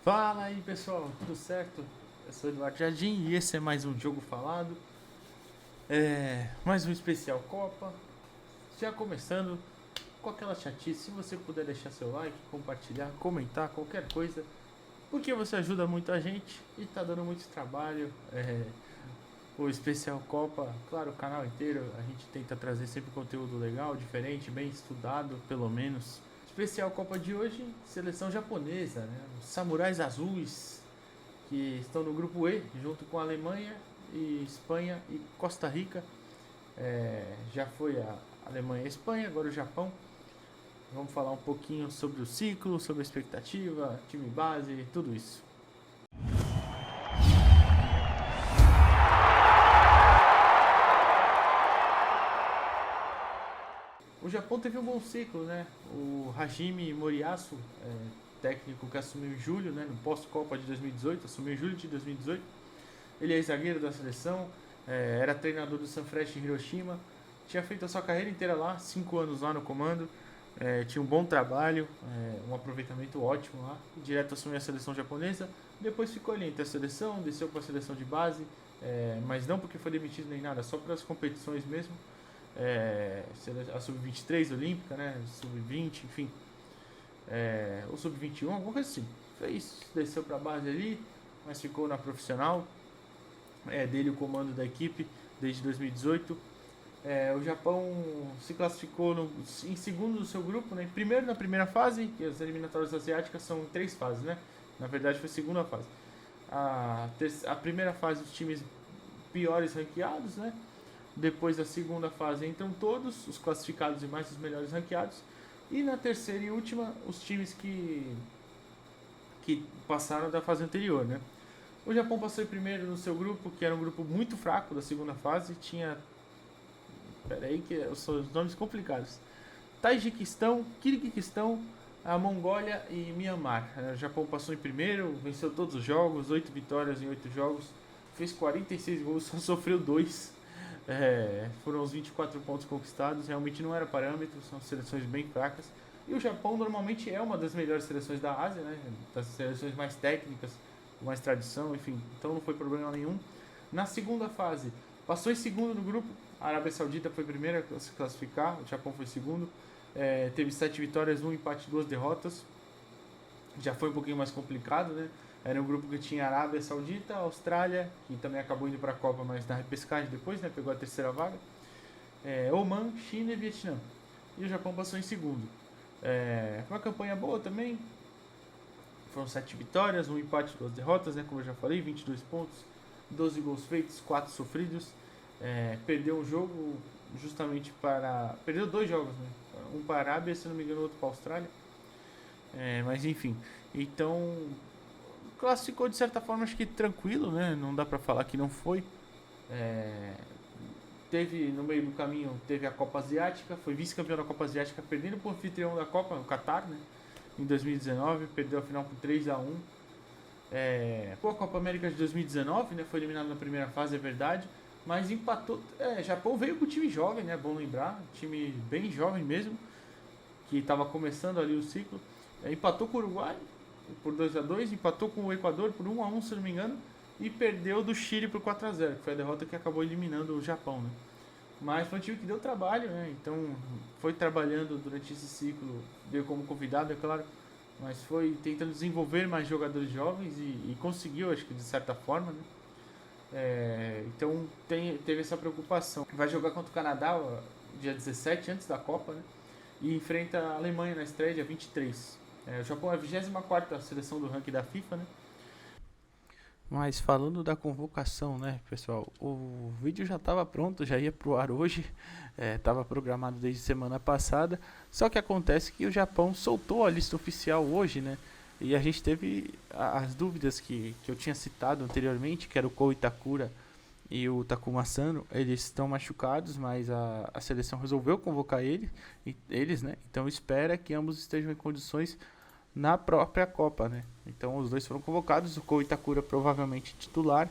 Fala aí pessoal, tudo certo? Eu sou o Eduardo Jardim e esse é mais um Jogo Falado, mais um especial Copa. Já começando com aquela chatice, se você puder deixar seu like, compartilhar, comentar, qualquer coisa, porque você ajuda muito a gente e tá dando muito trabalho. O especial Copa, claro, o canal inteiro, a gente tenta trazer sempre conteúdo legal, diferente, bem estudado, pelo menos. Especial Copa de hoje, seleção japonesa, né? Os Samurais Azuis, que estão no grupo E, junto com a Alemanha e Espanha e Costa Rica. Já foi a Alemanha e a Espanha, agora o Japão. Vamos falar um pouquinho sobre o ciclo, sobre a expectativa, time base, tudo isso. O Japão teve um bom ciclo, né? O Hajime Moriyasu, técnico que assumiu em julho, né, no pós-Copa de 2018, assumiu em julho de 2018. Ele é zagueiro da seleção, era treinador do Sanfrecce em Hiroshima, tinha feito a sua carreira inteira lá, 5 anos lá no comando, tinha um bom trabalho, um aproveitamento ótimo lá, direto assumiu a seleção japonesa, depois ficou ali entre a seleção, desceu para a seleção de base, mas não porque foi demitido nem nada, só para as competições mesmo, a sub-23 olímpica, né, sub-20, enfim, ou sub-21, alguma coisa assim. Fez, desceu para a base ali, mas ficou na profissional, dele o comando da equipe desde 2018. O Japão se classificou em segundo do seu grupo, né? Primeiro na primeira fase, que as eliminatórias asiáticas são 3 fases, né? Na verdade foi a segunda fase. A primeira fase os times piores ranqueados, né? Depois da segunda fase entram todos os classificados e mais os melhores ranqueados. E na terceira e última os times que passaram da fase anterior, né? O Japão passou em primeiro no seu grupo, que era um grupo muito fraco da segunda fase. Tinha. Peraí, que são os nomes complicados: Tajiquistão, Kirguistão, a Mongólia e Myanmar. O Japão passou em primeiro, venceu todos os jogos, 8 vitórias em 8 jogos, fez 46 gols, só sofreu 2. Foram os 24 pontos conquistados, realmente não era parâmetro, são seleções bem fracas. E o Japão normalmente é uma das melhores seleções da Ásia, né? Das seleções mais técnicas, com mais tradição, enfim, então não foi problema nenhum. Na segunda fase, passou em segundo no grupo, a Arábia Saudita foi a primeira a se classificar, o Japão foi segundo, teve 7 vitórias, 1 empate e 2 derrotas, já foi um pouquinho mais complicado, né? Era um grupo que tinha Arábia Saudita, Austrália, que também acabou indo para a Copa, mas na repescagem depois, né? Pegou a terceira vaga, Oman, China e Vietnã. E o Japão passou em segundo. Foi uma campanha boa também. Foram 7 vitórias, 1 empate e 2 derrotas, né? Como eu já falei, 22 pontos, 12 gols feitos, 4 sofridos. Perdeu um jogo justamente para. Perdeu 2 jogos, né? Um para a Arábia, se não me engano, outro para a Austrália. Mas enfim. Então. Classificou de certa forma, acho que tranquilo, né? Não dá para falar que não foi. É, Teve no meio do caminho, teve a Copa Asiática, foi vice-campeão da Copa Asiática, perdendo para o anfitrião da Copa, o Qatar, né? Em 2019, perdeu a final por 3-1. A Copa América de 2019, né? Foi eliminado na primeira fase, é verdade, mas empatou. Japão veio com o time jovem, né? Bom lembrar, time bem jovem mesmo, que estava começando ali o ciclo. Empatou com o Uruguai por 2-2, empatou com o Equador por 1-1, se não me engano, e perdeu do Chile por 4-0, que foi a derrota que acabou eliminando o Japão, né? Mas foi um time que deu trabalho, né? Então foi trabalhando durante esse ciclo, veio como convidado, é claro, mas foi tentando desenvolver mais jogadores jovens e conseguiu, acho que de certa forma, né? Então teve essa preocupação. Vai jogar contra o Canadá dia 17, antes da Copa, né? E enfrenta a Alemanha na estreia dia 23. O Japão é a 24ª seleção do ranking da FIFA, né? Mas falando da convocação, né, pessoal, o vídeo já estava pronto, já ia pro ar hoje, estava programado desde semana passada, só que acontece que o Japão soltou a lista oficial hoje, né, e a gente teve as dúvidas que eu tinha citado anteriormente, que era o Ko Itakura e o Takuma Sano, eles estão machucados, mas a seleção resolveu convocar eles, né, então espera que ambos estejam em condições na própria Copa, né? Então os dois foram convocados, o Ko Itakura provavelmente titular,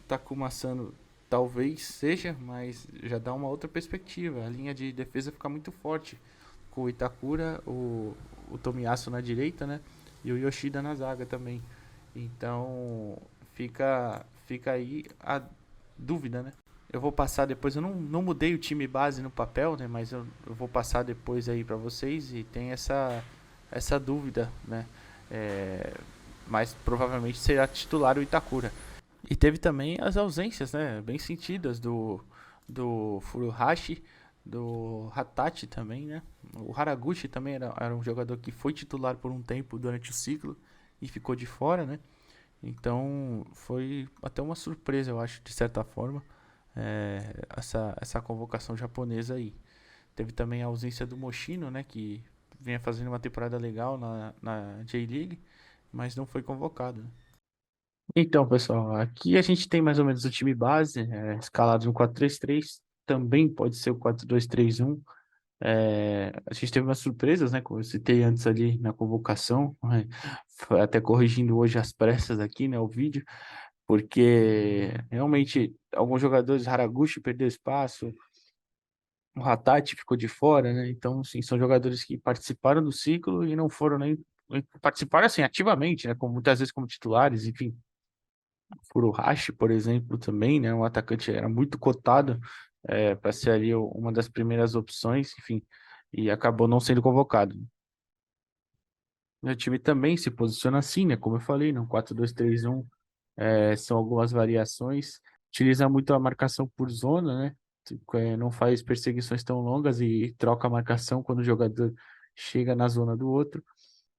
Takuma Sano talvez seja, mas já dá uma outra perspectiva. A linha de defesa fica muito forte com o Itakura, o Tomiyasu na direita, né? E o Yoshida na zaga também. Então fica aí a dúvida, né? Eu vou passar depois, eu não mudei o time base no papel, né? Mas eu vou passar depois aí para vocês e tem essa dúvida, né? É, mas provavelmente será titular o Itakura. E teve também as ausências, né? Bem sentidas do Furuhashi, do Hatachi também, né? O Haraguchi também era um jogador que foi titular por um tempo durante o ciclo e ficou de fora, né? Então foi até uma surpresa, eu acho, de certa forma, essa convocação japonesa aí. Teve também a ausência do Moshino, né? Que vinha fazendo uma temporada legal na J-League, mas não foi convocado, né? Então, pessoal, aqui a gente tem mais ou menos o time base, escalado no 4-3-3, também pode ser o 4-2-3-1. A gente teve umas surpresas, né? Como eu citei antes ali na convocação, né, foi até corrigindo hoje as pressas aqui, né? O vídeo, porque realmente alguns jogadores, Haraguchi perdeu espaço, o Hatate ficou de fora, né? Então, assim, são jogadores que participaram do ciclo e não foram nem participaram assim ativamente, né? Como muitas vezes como titulares, enfim. Furuhashi, por exemplo, também, né? Um atacante era muito cotado para ser ali uma das primeiras opções, enfim, e acabou não sendo convocado. O time também se posiciona assim, né? Como eu falei, no 4-2-3-1, são algumas variações. Utiliza muito a marcação por zona, né? Não faz perseguições tão longas e troca a marcação quando o jogador chega na zona do outro.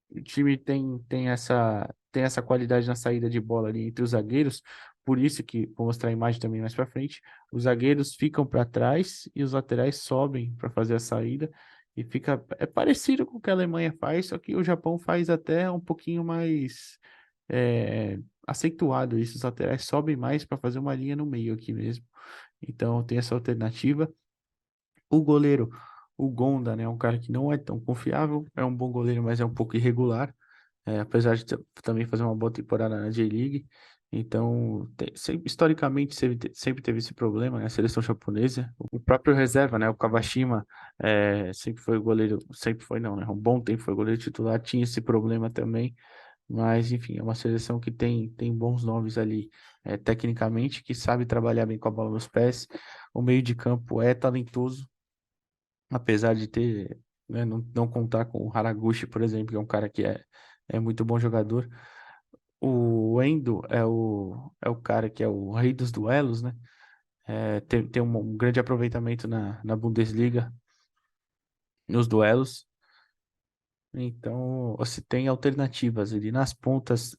O time tem essa qualidade na saída de bola ali entre os zagueiros, por isso que, vou mostrar a imagem também mais para frente, os zagueiros ficam para trás e os laterais sobem para fazer a saída, e é parecido com o que a Alemanha faz, só que o Japão faz até um pouquinho mais acentuado isso, os laterais sobem mais para fazer uma linha no meio aqui mesmo. Então tem essa alternativa. O goleiro, o Gonda, né, é um cara que não é tão confiável, é um bom goleiro, mas é um pouco irregular, apesar de também fazer uma boa temporada na J-League. Então, historicamente, sempre teve esse problema, né? A seleção japonesa. O próprio reserva, né? O Kawashima, sempre foi o goleiro, sempre foi não, né? Um bom tempo foi o goleiro titular, tinha esse problema também. Mas, enfim, é uma seleção que tem bons nomes ali, tecnicamente, que sabe trabalhar bem com a bola nos pés. O meio de campo é talentoso, apesar de ter, né, não contar com o Haraguchi, por exemplo, que é um cara que é muito bom jogador. O Endo é o cara que é o rei dos duelos, né? Tem um grande aproveitamento na Bundesliga, nos duelos. Então, você tem alternativas ali nas pontas.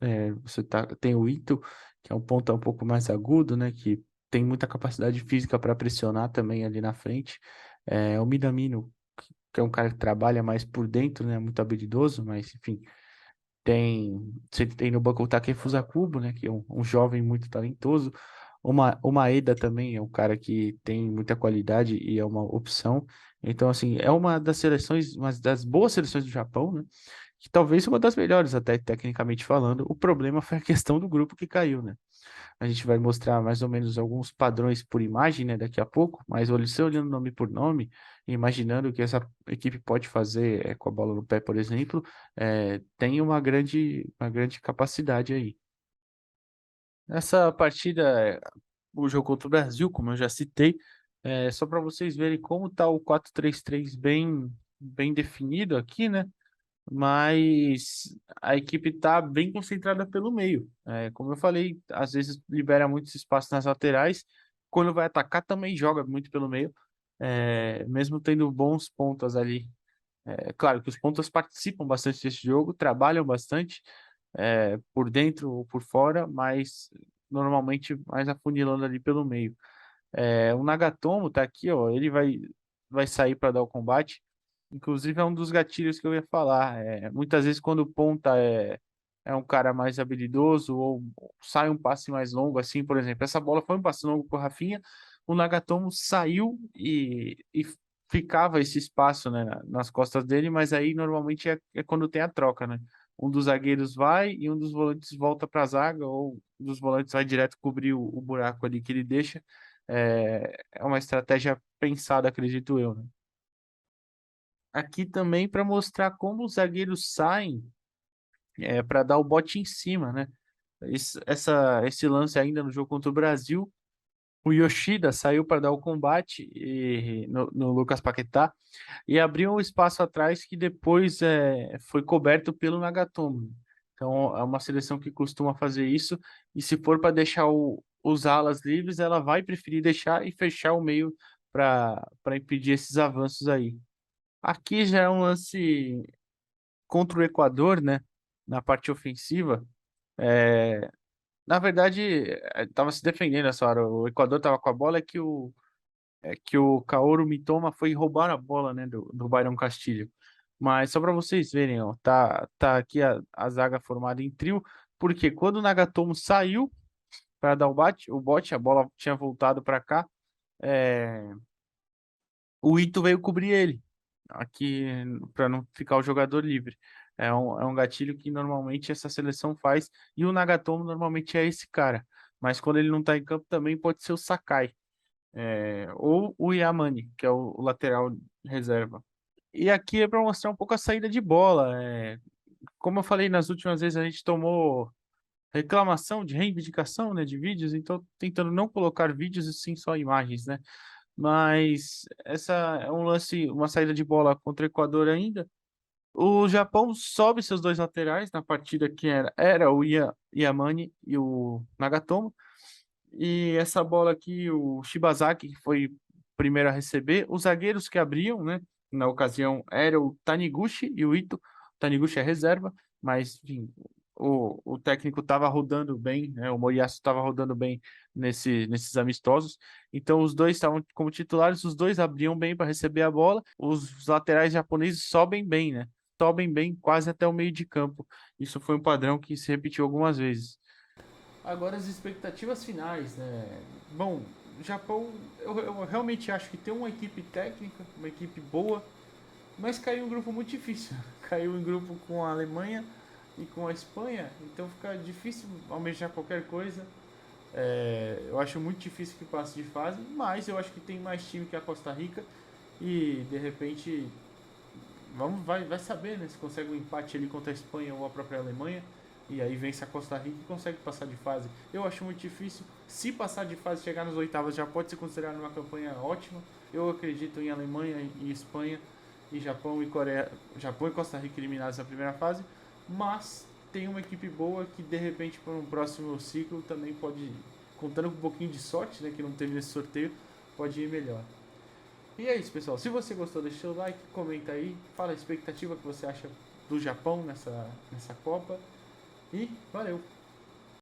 Tem o Ito, que é um ponta um pouco mais agudo, né? Que tem muita capacidade física para pressionar também ali na frente. O Minamino, que é um cara que trabalha mais por dentro, né? Muito habilidoso, mas enfim. Você tem no banco o Takefusa Kubo, né? Que é um jovem muito talentoso. O Maeda também é um cara que tem muita qualidade e é uma opção. Então, assim, é uma das seleções, uma das boas seleções do Japão, né? Que talvez uma das melhores, até tecnicamente falando. O problema foi a questão do grupo que caiu, né? A gente vai mostrar mais ou menos alguns padrões por imagem, né, daqui a pouco, mas você olhando nome por nome, imaginando o que essa equipe pode fazer com a bola no pé, por exemplo, tem uma grande capacidade aí. Essa partida, o jogo contra o Brasil, como eu já citei, só para vocês verem como está o 4-3-3 bem definido aqui, né? Mas a equipe está bem concentrada pelo meio. Como eu falei, às vezes libera muitos espaços nas laterais. Quando vai atacar, também joga muito pelo meio, mesmo tendo bons pontas ali. Claro que os pontas participam bastante desse jogo, trabalham bastante, por dentro ou por fora, mas normalmente mais afunilando ali pelo meio. O Nagatomo tá aqui, ó. Ele vai sair para dar o combate. Inclusive, é um dos gatilhos que eu ia falar. Muitas vezes, quando o ponta é um cara mais habilidoso ou sai um passe mais longo, assim, por exemplo, essa bola foi um passe longo pro Rafinha, o Nagatomo saiu e ficava esse espaço, né, nas costas dele, mas aí normalmente é quando tem a troca, né? Um dos zagueiros vai e um dos volantes volta para a zaga, ou um dos volantes vai direto cobrir o buraco ali que ele deixa. É uma estratégia pensada, acredito eu, né? Aqui também para mostrar como os zagueiros saem para dar o bote em cima, né? Esse lance ainda no jogo contra o Brasil, o Yoshida saiu para dar o combate no Lucas Paquetá e abriu um espaço atrás que depois foi coberto pelo Nagatomo. Então é uma seleção que costuma fazer isso, e se for para deixar os alas livres, ela vai preferir deixar e fechar o meio para impedir esses avanços aí. Aqui já é um lance contra o Equador, né? Na parte ofensiva. É, na verdade, estava se defendendo essa hora. O Equador estava com a bola, que o Kaoru Mitoma foi roubar a bola, né, do Byron Castilho. Mas só para vocês verem, ó, tá aqui a zaga formada em trio, porque quando o Nagatomo saiu para dar o bote, a bola tinha voltado para cá, é, o Ito veio cobrir ele, aqui para não ficar o jogador livre. É um gatilho que normalmente essa seleção faz, e o Nagatomo normalmente é esse cara. Mas quando ele não tá em campo também pode ser o Sakai, ou o Yamani, que é o lateral reserva. E aqui é para mostrar um pouco a saída de bola. Como eu falei nas últimas vezes, a gente tomou reclamação de reivindicação, né, de vídeos, então tentando não colocar vídeos e sim só imagens, né? Mas essa é um lance, uma saída de bola contra o Equador ainda. O Japão sobe seus dois laterais na partida que era o Yamani e o Nagatomo. E essa bola aqui, o Shibazaki, que foi o primeiro a receber. Os zagueiros que abriam, né? Na ocasião, era o Taniguchi e o Ito. O Taniguchi é reserva, mas, enfim, o técnico estava rodando bem, né? O Moriyasu estava rodando bem nesses amistosos. Então, os dois estavam como titulares, os dois abriam bem para receber a bola. Os laterais japoneses sobem bem, né? Sobem bem quase até o meio de campo. Isso foi um padrão que se repetiu algumas vezes. Agora as expectativas finais, né? Bom, o Japão, eu realmente acho que tem uma equipe técnica, uma equipe boa, mas caiu um grupo muito difícil. Caiu em grupo com a Alemanha e com a Espanha, então fica difícil almejar qualquer coisa. Eu acho muito difícil que passe de fase, mas eu acho que tem mais time que a Costa Rica, e de repente vai saber, né, se consegue um empate ali contra a Espanha ou a própria Alemanha, e aí vence a Costa Rica e consegue passar de fase. Eu acho muito difícil. Se passar de fase e chegar nas oitavas, já pode ser considerado uma campanha ótima. Eu acredito em Alemanha e Espanha e Japão e Coreia, Japão e Costa Rica eliminados na primeira fase, mas tem uma equipe boa que de repente para um próximo ciclo também pode, contando com um pouquinho de sorte, né, que não teve nesse sorteio, pode ir melhor. E é isso, pessoal. Se você gostou, deixa seu like, comenta aí, fala a expectativa que você acha do Japão nessa Copa. E valeu!